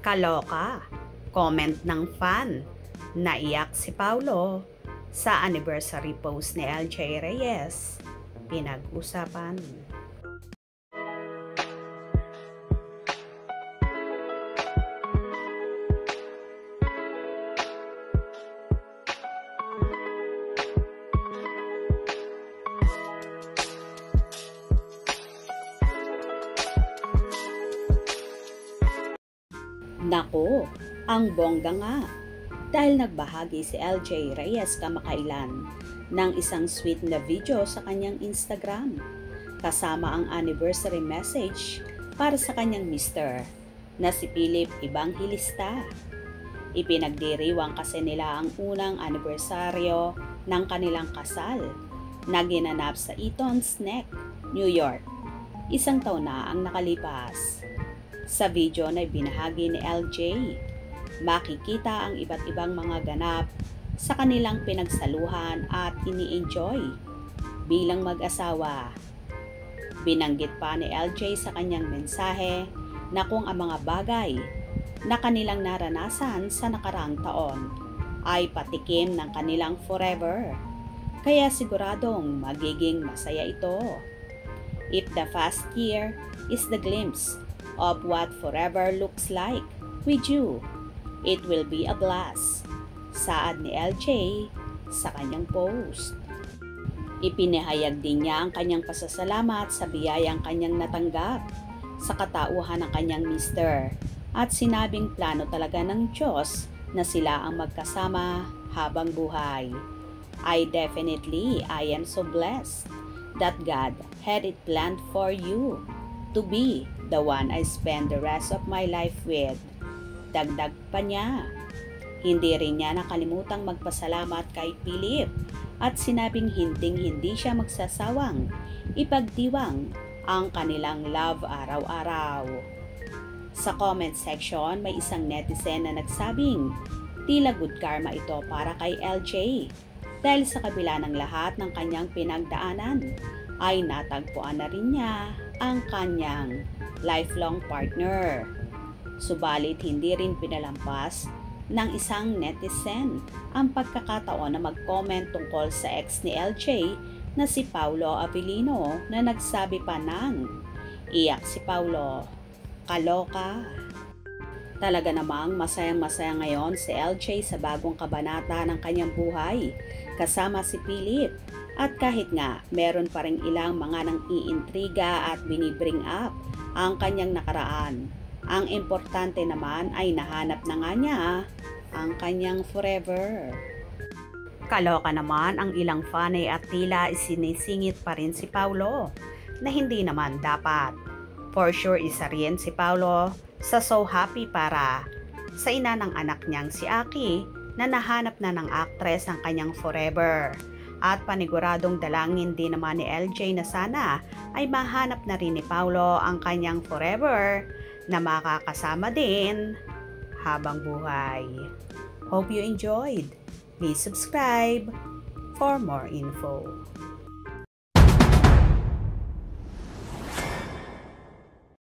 Kaloka, comment ng fan, naiyak si Paulo sa anniversary post ni LJ Reyes, pinag-usapan. Nako, ang bongga nga. Dahil nagbahagi si LJ Reyes kamakailan ng isang sweet na video sa kanyang Instagram, kasama ang anniversary message para sa kanyang mister na si Philip Evangelista. Ipinagdiriwang kasi nila ang unang anibersaryo ng kanilang kasal na ginanap sa Eaton's Neck, New York. Isang taon na ang nakalipas. Sa video na ibinahagi ni LJ, makikita ang iba't ibang mga ganap sa kanilang pinagsaluhan at ini-enjoy bilang mag-asawa. Binanggit pa ni LJ sa kanyang mensahe na kung ang mga bagay na kanilang naranasan sa nakaraang taon ay patikim ng kanilang forever, kaya siguradong magiging masaya ito. If the past year is the glimpse of what forever looks like with you, it will be a blast, saad ni LJ sa kanyang post. Ipinahayag din niya ang kanyang pasasalamat sa biyayang kanyang natanggap sa katauhan ng kanyang mister at sinabing plano talaga ng Diyos na sila ang magkasama habang buhay. I am so blessed that God had it planned for you to be the one I spend the rest of my life with. Dagdag pa niya. Hindi rin niya nakalimutang magpasalamat kay Philip at sinabing hindi siya magsasawang ipagdiwang ang kanilang love araw-araw. Sa comment section, may isang netizen na nagsabing tila good karma ito para kay LJ dahil sa kabila ng lahat ng kanyang pinagdaanan ay natagpuan na rin niya ang kanyang lifelong partner. Subalit hindi rin pinalampas ng isang netizen ang pagkakataon na mag-comment tungkol sa ex ni LJ na si Paulo Avellino na nagsabi pa ng iyak si Paulo, kaloka. Talaga namang masayang-masaya ngayon si LJ sa bagong kabanata ng kanyang buhay kasama si Philip. At kahit nga meron pa ring ilang mga nang iintriga at binibring up ang kanyang nakaraan, ang importante naman ay nahanap na nga niya ang kanyang forever. Kaloka naman ang ilang fanay at tila isinisingit pa rin si Paulo na hindi naman dapat. For sure isa rin si Paulo sa so happy para sa ina ng anak niyang si Aki na nahanap na ng actress ang kanyang forever. At paniguradong dalangin din naman ni LJ na sana ay mahanap na rin ni Paulo ang kanyang forever na makakasama din habang buhay. Hope you enjoyed. Please subscribe for more info.